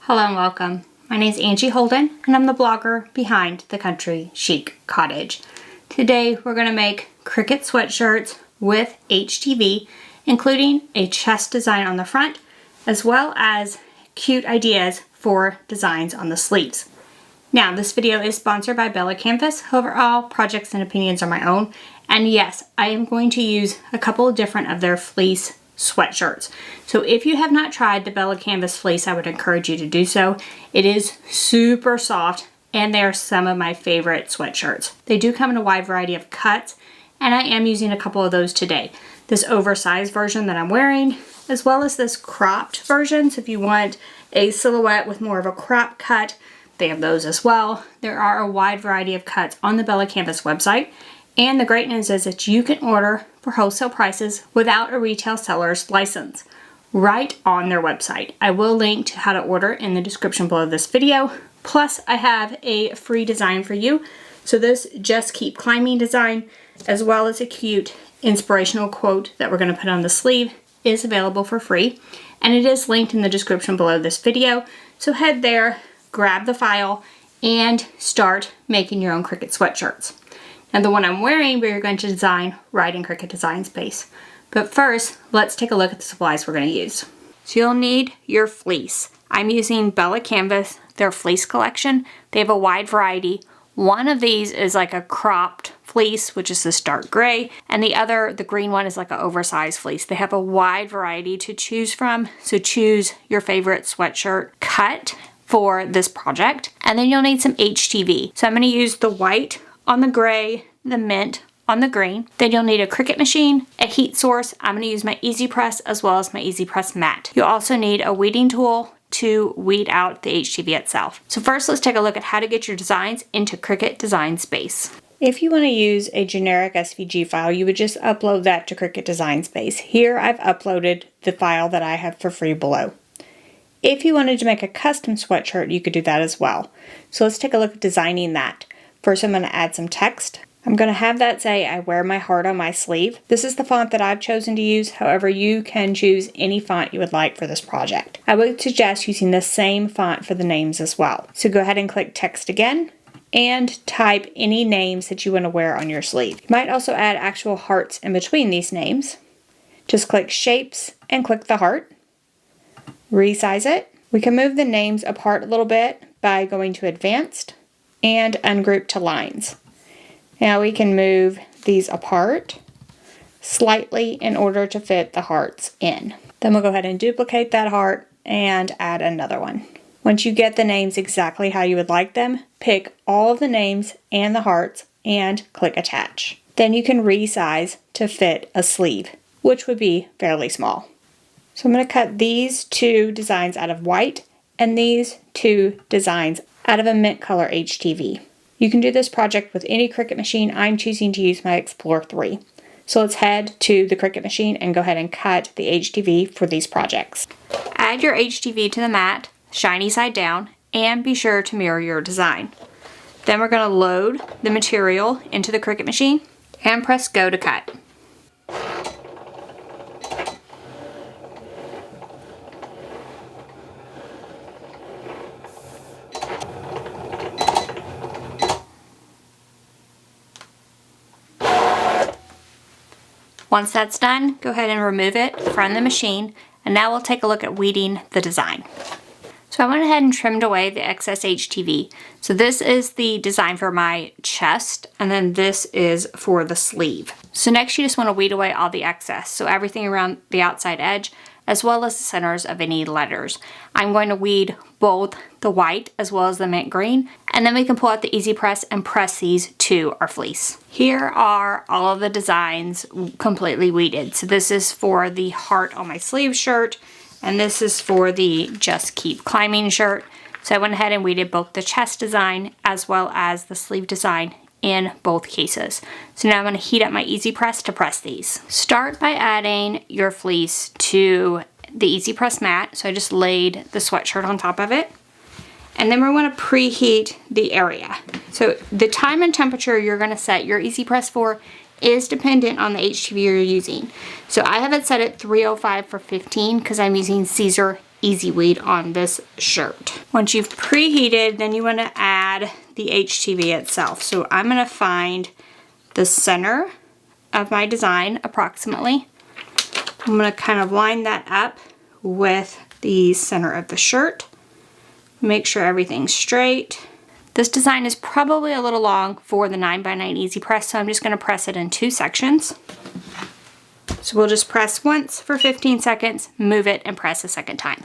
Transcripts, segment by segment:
Hello and welcome. My name is Angie Holden and I'm the blogger behind the Country Chic Cottage. Today we're going to make Cricut sweatshirts with HTV, including a chest design on the front as well as cute ideas for designs on the sleeves. Now this video is sponsored by BELLA+CANVAS, however all projects and opinions are my own, and yes, I am going to use a couple of different of their fleece sweatshirts. So if you have not tried the BELLA+CANVAS fleece, I would encourage you to do so. It is super soft and they are some of my favorite sweatshirts. They do come in a wide variety of cuts and I am using a couple of those today. This oversized version that I'm wearing, as well as this cropped version. So if you want a silhouette with more of a crop cut, they have those as well. There are a wide variety of cuts on the BELLA+CANVAS website. And the great news is that you can order for wholesale prices without a retail seller's license right on their website. I will link to how to order in the description below this video. Plus, I have a free design for you. So this Just Keep Climbing design, as well as a cute inspirational quote that we're going to put on the sleeve, is available for free. And it is linked in the description below this video. So head there, grab the file, and start making your own Cricut sweatshirts. Now the one I'm wearing, we're going to design right in Cricut Design Space. But first, let's take a look at the supplies we're going to use. So you'll need your fleece. I'm using BELLA+CANVAS, their fleece collection. They have a wide variety. One of these is like a cropped fleece, which is this dark gray, and the green one is like an oversized fleece. They have a wide variety to choose from, so choose your favorite sweatshirt cut for this project. And then you'll need some HTV. So I'm going to use the white on the gray, the mint on the green. Then you'll need a Cricut machine, a heat source. I'm going to use my Easy Press as well as my Easy Press mat. You'll also need a weeding tool to weed out the HTV itself. So first, let's take a look at how to get your designs into Cricut Design Space. If you want to use a generic SVG file, you would just upload that to Cricut Design Space. Here I've uploaded the file that I have for free below. If you wanted to make a custom sweatshirt, you could do that as well. So let's take a look at designing that. First, I'm going to add some text. I'm going to have that say, I wear my heart on my sleeve. This is the font that I've chosen to use. However, you can choose any font you would like for this project. I would suggest using the same font for the names as well. So go ahead and click text again and type any names that you want to wear on your sleeve. You might also add actual hearts in between these names. Just click shapes and click the heart. Resize it. We can move the names apart a little bit by going to advanced and ungroup to lines. Now we can move these apart slightly in order to fit the hearts in. Then we'll go ahead and duplicate that heart and add another one. Once you get the names exactly how you would like them, pick all of the names and the hearts and click attach. Then you can resize to fit a sleeve, which would be fairly small. So I'm going to cut these two designs out of white and these two designs out of a mint color HTV. You can do this project with any Cricut machine. I'm choosing to use my Explore 3. So let's head to the Cricut machine and go ahead and cut the HTV for these projects. Add your HTV to the mat, shiny side down, and be sure to mirror your design. Then we're going to load the material into the Cricut machine and press go to cut. Once that's done, go ahead and remove it from the machine, and now we'll take a look at weeding the design. So I went ahead and trimmed away the excess HTV. So this is the design for my chest, and then this is for the sleeve. So next you just want to weed away all the excess, so everything around the outside edge, as well as the centers of any letters. I'm going to weed both the white as well as the mint green, and then we can pull out the Easy Press and press these to our fleece. Here are all of the designs completely weeded. So this is for the heart on my sleeve shirt, and this is for the Just Keep Climbing shirt. So I went ahead and weeded both the chest design as well as the sleeve design in both cases. So now I'm going to heat up my Easy Press to press these. Start by adding your fleece to the Easy Press mat. So I just laid the sweatshirt on top of it. And then we're going to preheat the area. So the time and temperature you're going to set your Easy Press for is dependent on the HTV you're using. So I have it set at 305 for 15 because I'm using Caesar easy weed on this shirt. Once you've preheated, then you want to add the HTV itself. So I'm going to find the center of my design approximately. I'm going to kind of line that up with the center of the shirt. Make sure everything's straight. This design is probably a little long for the 9x9 Easy Press, so I'm just going to press it in 2 sections. So we'll just press once for 15 seconds, move it, and press a second time.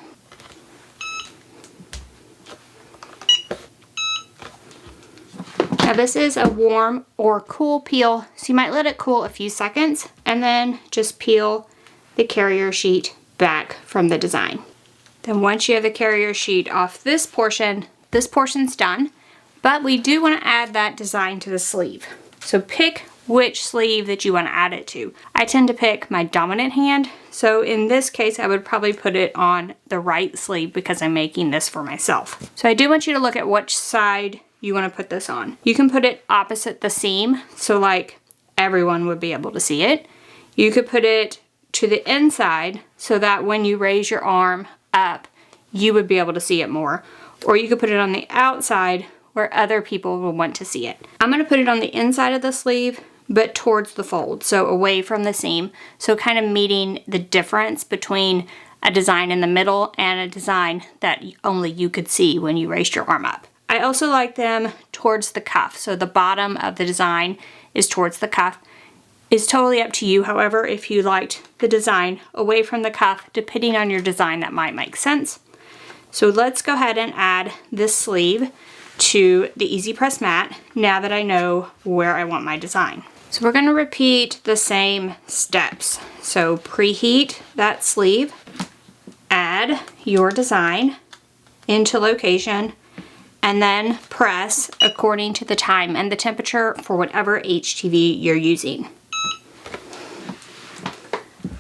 Now this is a warm or cool peel, so you might let it cool a few seconds and then just peel the carrier sheet back from the design. Then once you have the carrier sheet off this portion's done, but we do want to add that design to the sleeve. So pick which sleeve that you want to add it to. I tend to pick my dominant hand, so in this case I would probably put it on the right sleeve because I'm making this for myself. So I do want you to look at which side you want to put this on. You can put it opposite the seam, so like everyone would be able to see it. You could put it to the inside so that when you raise your arm up, you would be able to see it more. Or you could put it on the outside where other people will want to see it. I'm going to put it on the inside of the sleeve, but towards the fold, so away from the seam. So kind of meeting the difference between a design in the middle and a design that only you could see when you raised your arm up. I also like them towards the cuff, so the bottom of the design is towards the cuff. It's totally up to you, however, if you liked the design away from the cuff, depending on your design, that might make sense. So let's go ahead and add this sleeve to the Easy Press mat now that I know where I want my design. So we're going to repeat the same steps. So preheat that sleeve, add your design into location, and then press according to the time and the temperature for whatever HTV you're using.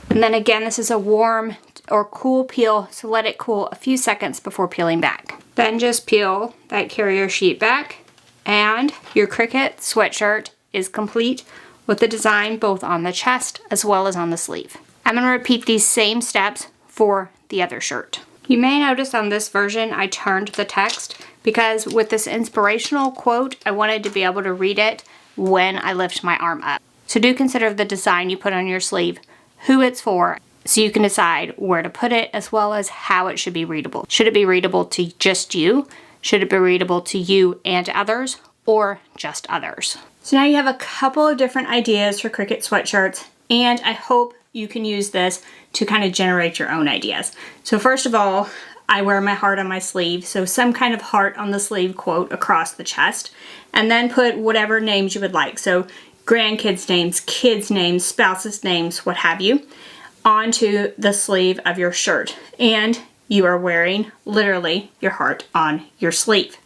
And then again, this is a warm or cool peel, so let it cool a few seconds before peeling back. Then just peel that carrier sheet back, and your Cricut sweatshirt is complete with the design both on the chest as well as on the sleeve. I'm going to repeat these same steps for the other shirt. You may notice on this version I turned the text because with this inspirational quote, I wanted to be able to read it when I lift my arm up. So do consider the design you put on your sleeve, who it's for, so you can decide where to put it as well as how it should be readable. Should it be readable to just you? Should it be readable to you and others, or just others? So now you have a couple of different ideas for Cricut sweatshirts, and I hope you can use this to kind of generate your own ideas. So first of all, I wear my heart on my sleeve, so some kind of heart on the sleeve quote across the chest, and then put whatever names you would like. So grandkids' names, kids' names, spouses' names, what have you, onto the sleeve of your shirt. And you are wearing literally your heart on your sleeve.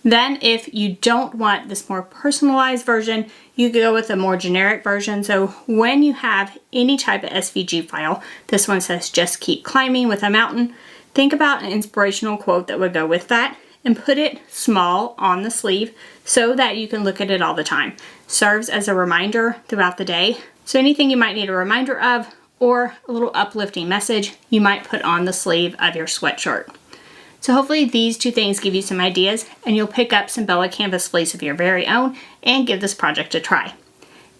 Then if you don't want this more personalized version, you could go with a more generic version. So when you have any type of SVG file, this one says just keep climbing with a mountain, think about an inspirational quote that would go with that and put it small on the sleeve so that you can look at it all the time. Serves as a reminder throughout the day. So anything you might need a reminder of or a little uplifting message you might put on the sleeve of your sweatshirt. So hopefully these two things give you some ideas and you'll pick up some BELLA+CANVAS fleece of your very own and give this project a try.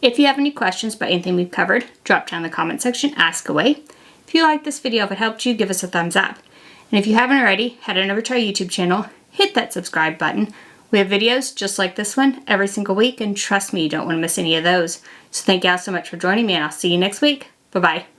If you have any questions about anything we've covered, drop down in the comment section, ask away. If you like this video, if it helped you, give us a thumbs up. And if you haven't already, head on over to our YouTube channel, hit that subscribe button. We have videos just like this one every single week, and trust me, you don't want to miss any of those. So thank you all so much for joining me, and I'll see you next week. Bye-bye.